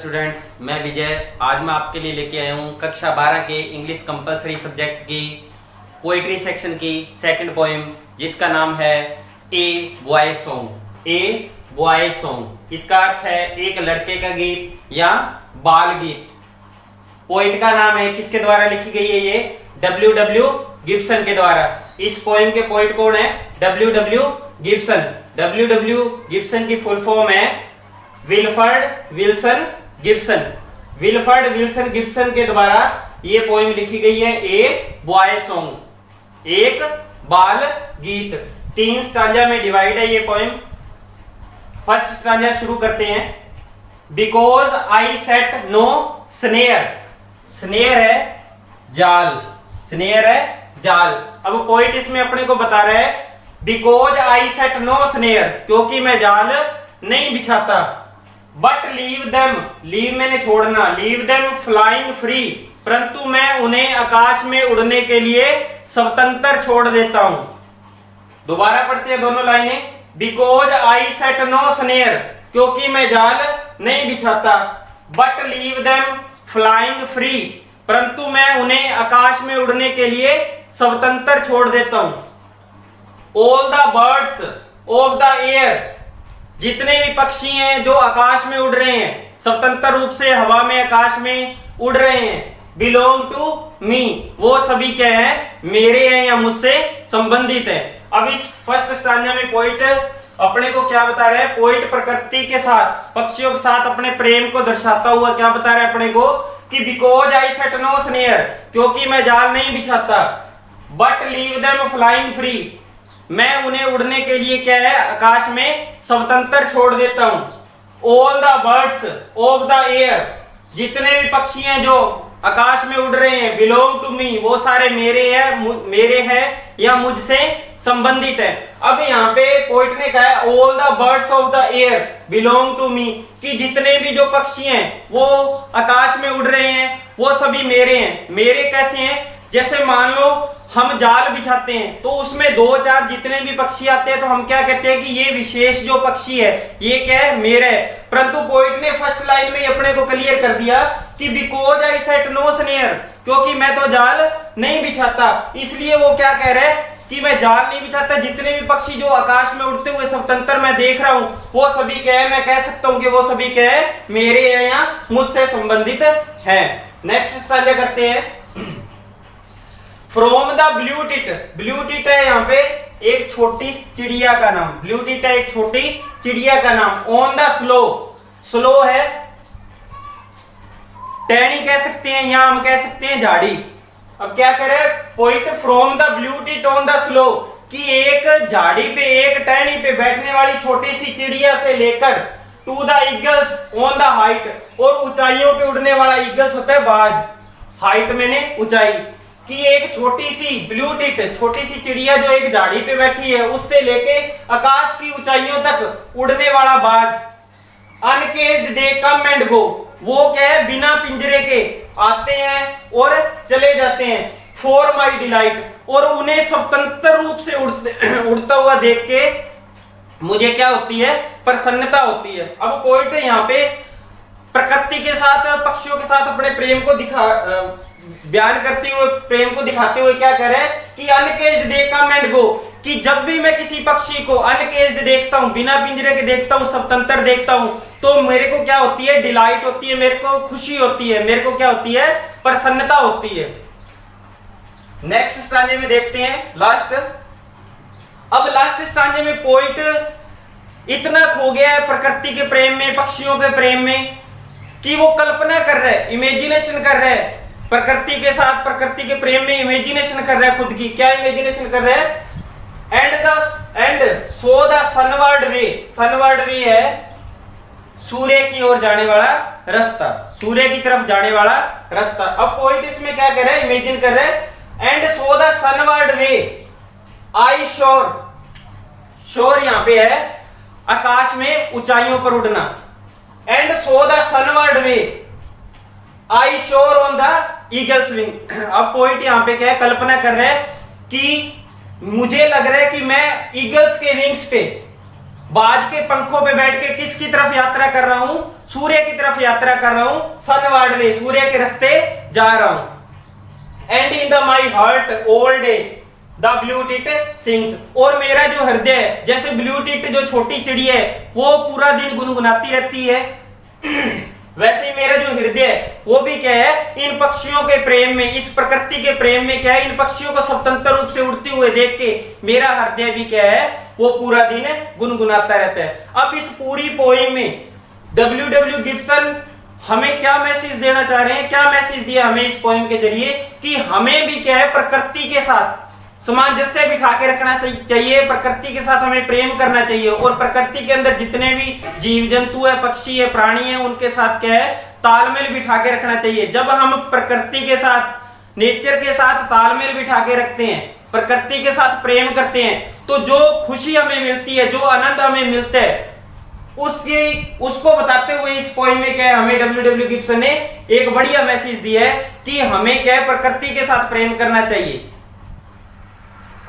Students, मैं विजय। आज मैं आपके लिए लेके आया हूँ कक्षा 12 के इंग्लिश कंपलसरी सब्जेक्ट की पोइट्री सेक्शन की सेकंड पोएम, जिसका नाम है a boy song. A boy song इसका अर्थ है एक लड़के का गीत या बाल गीत। पोइट का नाम है, किसके द्वारा लिखी गई है ये? डब्ल्यू गिब्सन के द्वारा। इस पोएम के पोइट कौन है? W Gibson. डब्ल्यू गिब्सन की फुल फॉर्म है Wilfrid Wilson Gibson. Wilfrid Wilson Gibson के द्वारा ये पोएम लिखी गई है, ए बॉय सॉन्ग, एक बाल गीत। 3 स्टांजा में डिवाइड है ये पोएम। फर्स्ट स्टांजा शुरू करते हैं। Because I set no snare. Snare है जाल, स्नेयर है जाल। अब पोइट इसमें अपने को बता रहा है because I set no snare, क्योंकि मैं जाल नहीं बिछाता। बट लीव देम, लीव मैंने छोड़ना, लीव देम फ्लाइंग फ्री, परंतु मैं उन्हें आकाश में उड़ने के लिए स्वतंत्र छोड़ देता हूं। दोबारा पढ़ते हैं दोनों लाइनें। Because I set no snare, क्योंकि मैं जाल नहीं बिछाता। But leave them flying free, परंतु मैं उन्हें आकाश में उड़ने के लिए स्वतंत्र छोड़ देता हूं। All the birds of the air, जितने भी पक्षी हैं जो आकाश में उड़ रहे हैं, स्वतंत्र रूप से हवा में आकाश में उड़ रहे हैं, बिलोंग टू मी, वो सभी क्या हैं? मेरे हैं या मुझसे संबंधित है। अब इस फर्स्ट स्टांजा में पोइट अपने को क्या बता रहा है? पोइट प्रकृति के साथ, पक्षियों के साथ अपने प्रेम को दर्शाता हुआ क्या बता रहा है अपने को कि because I set no snare, क्योंकि मैं जाल नहीं बिछाता। But leave them flying free, मैं उन्हें उड़ने के लिए क्या है? आकाश में स्वतंत्र छोड़ देता हूं। All the birds of the air, जितने भी पक्षी हैं जो आकाश में उड़ रहे हैं, बिलोंग टू मी, वो सारे मेरे हैं या मुझसे संबंधित है। अब यहाँ पे पोइट ने कहा है all the birds of the air belong to me, कि जितने भी जो पक्षी हैं वो आकाश में उड़ रहे हैं वो सभी मेरे हैं। मेरे कैसे हैं? जैसे मान लो हम जाल बिछाते हैं तो उसमें 2-4 जितने भी पक्षी आते हैं तो हम क्या कहते हैं कि ये विशेष जो पक्षी है ये क्या है? मेरा है। परंतु पोइट ने फर्स्ट लाइन में अपने को क्लियर कर दिया कि because I set no snare, क्योंकि मैं तो जाल नहीं बिछाता, इसलिए वो क्या कह रहे हैं कि मैं जाल नहीं बिछाता। जितने भी पक्षी जो आकाश में उड़ते हुए स्वतंत्र मैं देख रहा हूं वो सभी क्या है? मैं कह सकता हूं कि वो सभी क्या है? मेरे हैं या मुझसे संबंधित है। नेक्स्ट स्टांजा करते हैं। From the blue tit, blue tit है यहाँ पे एक छोटी चिड़िया का नाम, ब्लू टिट है एक छोटी चिड़िया का नाम। ऑन द स्लो, स्लो है टहनी कह सकते हैं, या हम कह सकते हैं झाड़ी। अब क्या करे poet? From the blue tit on the slow, कि एक झाड़ी पे, एक टहनी पे बैठने वाली छोटी सी चिड़िया से लेकर to the eagles on the height, और ऊंचाइयों पे उड़ने वाला ईगल्स होता है बाज, हाइट मैंने ऊंचाई, कि एक छोटी सी ब्लू टिट, छोटी सी चिड़िया जो एक झाड़ी पे बैठी है, उससे लेके आकाश की ऊंचाइयों तक उड़ने वाला बाज। अनकेज्ड दे कम एंड गो, वो क्या है? बिना पिंजरे के आते हैं और चले जाते हैं। फॉर माई डिलाइट, और उन्हें स्वतंत्र रूप से उड़ता हुआ देख के मुझे क्या होती है? प्रसन्नता होती है। अब पोइट यहाँ पे प्रकृति के साथ, पक्षियों के साथ अपने प्रेम को बयान करते हुए, प्रेम को दिखाते हुए क्या कह रहे हैं कि अनकेज्ड दे कम एंड गो, कि जब भी मैं किसी पक्षी को अनकेज्ड देखता हूं, बिना पिंजरे के देखता हूं, स्वतंत्र देखता हूं, तो मेरे को क्या होती है? डिलाइट होती है, मेरे को खुशी होती है, मेरे को क्या होती है? प्रसन्नता होती है। नेक्स्ट स्टांजे में देखते हैं लास्ट। अब लास्ट स्टांजे में पोइट इतना खो गया है प्रकृति के प्रेम में, पक्षियों के प्रेम में, कि वो कल्पना कर रहा है, इमेजिनेशन कर रहा है प्रकृति के साथ, प्रकृति के प्रेम में इमेजिनेशन कर रहा है खुद की। क्या इमेजिनेशन कर रहा है? And so the sunward way, sunward वे है सूर्य की ओर जाने वाला रास्ता, सूर्य की तरफ जाने वाला रास्ता। अब पोइट इसमें क्या कर रहा है? इमेजिन कर रहा है। एंड सो द सनवर्ड वे आई शोर, शोर यहाँ पे है आकाश में ऊंचाइयों पर उड़ना। एंड सो द सनवर्ड वे आई शोर ऑन द ईगल्स विंग। अब पोइट यहाँ पे क्या है? कल्पना कर रहे हैं कि मुझे लग रहा है कि मैं ईगल्स के विंग्स पे बाज के पंखों पे बैठ के किसकी तरफ यात्रा कर रहा हूं? सूर्य की तरफ यात्रा कर रहा हूं, सनवर्ड वे, सूर्य के रास्ते जा रहा हूं। And in the my heart all day the blue tit sings, और मेरा जो हृदय, जैसे ब्लू टिट जो छोटी चिड़ी है वो पूरा दिन गुनगुनाती रहती है, वैसे ही मेरा जो हृदय वो भी क्या है, इन पक्षियों के प्रेम में, इस प्रकृति के प्रेम में क्या है, इन पक्षियों को स्वतंत्र रूप से उड़ते हुए देख के मेरा हृदय भी क्या है, वो पूरा दिन गुनगुनाता रहता है। अब इस पूरी पोएम में डब्ल्यू गिब्सन हमें क्या मैसेज देना चाह रहे हैं, क्या मैसेज दिया हमें इस पोएम के जरिए, कि हमें भी क्या है, प्रकृति के साथ सामंजस्य बिठा के रखना चाहिए, प्रकृति के साथ हमें प्रेम करना चाहिए, और प्रकृति के अंदर जितने भी जीव जंतु है, पक्षी है, प्राणी है, उनके साथ क्या है, तालमेल बिठा के रखना चाहिए। जब हम प्रकृति के साथ, नेचर के साथ तालमेल बिठा के रखते हैं, प्रकृति के साथ प्रेम करते हैं, तो जो खुशी हमें मिलती है, जो आनंद हमें मिलता है, उसको बताते हुए इस पोएम में क्या है, हमें डब्ल्यू गिब्सन ने एक बढ़िया मैसेज दिया है कि हमें क्या है, प्रकृति के साथ प्रेम करना चाहिए।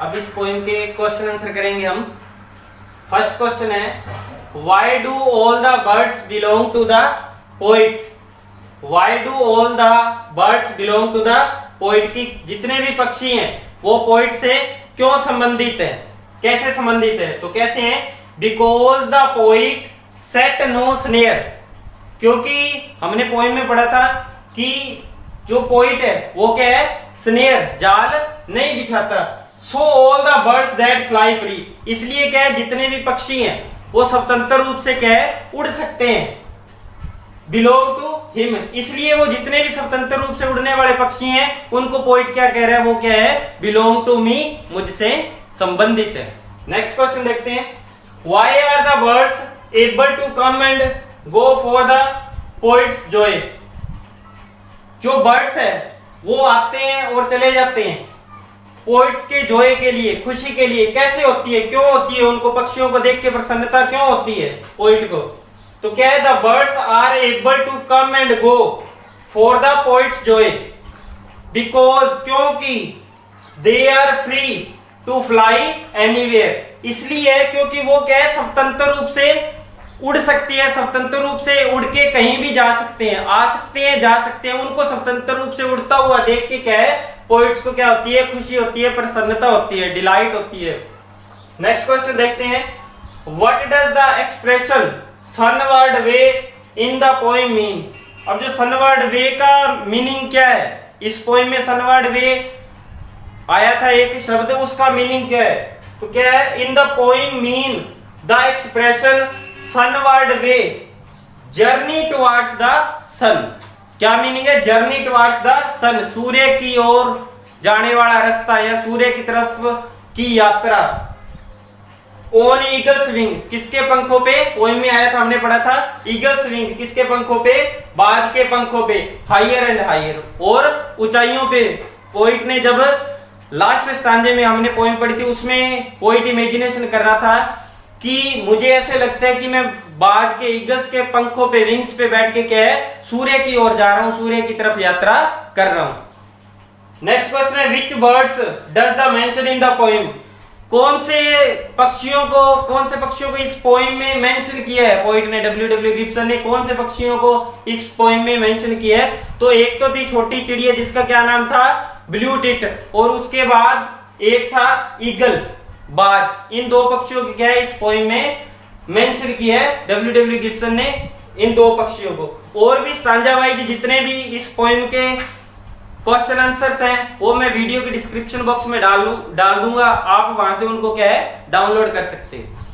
अब इस पोएम के क्वेश्चन आंसर करेंगे हम। फर्स्ट क्वेश्चन है, why do all the birds belong to the poet? Why do all the birds belong to the poet, की जितने भी पक्षी हैं वो पोइट से क्यों संबंधित है, कैसे संबंधित है? तो कैसे हैं? Because the poet set no snare, क्योंकि हमने पोएम में पढ़ा था कि जो पोइट है वो क्या है, स्नेयर, जाल नहीं बिछाता। So all the birds that fly free, इसलिए क्या है, जितने भी पक्षी हैं वो स्वतंत्र रूप से क्या है, उड़ सकते हैं। बिलोंग टू हिम, इसलिए वो जितने भी स्वतंत्र रूप से उड़ने वाले पक्षी हैं उनको पोइट क्या कह रहा है, वो क्या है, बिलोंग टू मी, मुझसे संबंधित है। नेक्स्ट क्वेश्चन देखते हैं, why are the birds able to come and go for the poet's joy? जो बर्ड्स है वो आते हैं और चले जाते हैं पोइट्स के जॉय के लिए, खुशी के लिए। कैसे होती है, क्यों होती है, उनको पक्षियों को देख के प्रसन्नता क्यों होती है पोइट को? तो क्या है, the birds are able to come and go for the poet's joy because, क्योंकि they are free to fly anywhere, इसलिए क्योंकि वो क्या है, स्वतंत्र रूप से उड़ सकती है, स्वतंत्र रूप से उड़ के कहीं भी जा सकते हैं, आ सकते हैं, जा सकते हैं। उनको स्वतंत्र रूप से उड़ता हुआ देख के क्या है, पोइट्स को क्या होती है, खुशी होती है, प्रसन्नता होती है, डिलाइट होती है। नेक्स्ट क्वेश्चन देखते हैं, what does the expression sunward way in the poem mean? अब जो सनवर्ड वे का मीनिंग क्या है, इस पोएम में सनवर्ड वे आया था एक शब्द, उसका मीनिंग क्या है? तो क्या है, in the poem mean the expression sunward way journey towards the sun. क्या मीनिंग है, जर्नी टुवर्ड्स द सन, सूर्य की ओर जाने वाला रास्ता या सूर्य की तरफ की यात्रा। ऑन ईगल्स विंग, किसके पंखों पे? पोएम में आया था, हमने पढ़ा था, ईगल्स विंग, किसके पंखों पे? बाज के पंखों पे, हायर एंड हायर, और ऊंचाइयों पे। पोइट ने जब लास्ट स्टांजे में हमने पोएम पढ़ी थी, उसमें पोइट इमेजिनेशन कर रहा था कि मुझे ऐसे लगता है कि मैं बाज के, ईगल्स के पंखों पे, विंग्स पे बैठ के क्या है, सूर्य की ओर जा रहा हूं, सूर्य की तरफ यात्रा कर रहा हूं। नेक्स्ट क्वेश्चन है, विच birds does the mention in the poem? कौन से पक्षियों को इस पोएम में मेंशन किया है पोइट ने, डब्ल्यू गिब्सन ने कौन से पक्षियों को इस पोएम में मेंशन किया है? तो एक तो थी छोटी चिड़िया जिसका क्या नाम था, ब्लू टिट, और उसके बाद एक था ईगल, बाज। इन दो पक्षियों की क्या है, इस पोएम में मेंशन किया है डब्ल्यू गिब्सन ने, इन दो पक्षियों को। और भी स्टांजा वाइज जितने भी इस पोएम के क्वेश्चन आंसर्स हैं वो मैं वीडियो के डिस्क्रिप्शन बॉक्स में डाल दूंगा, आप वहां से उनको क्या है, डाउनलोड कर सकते हैं।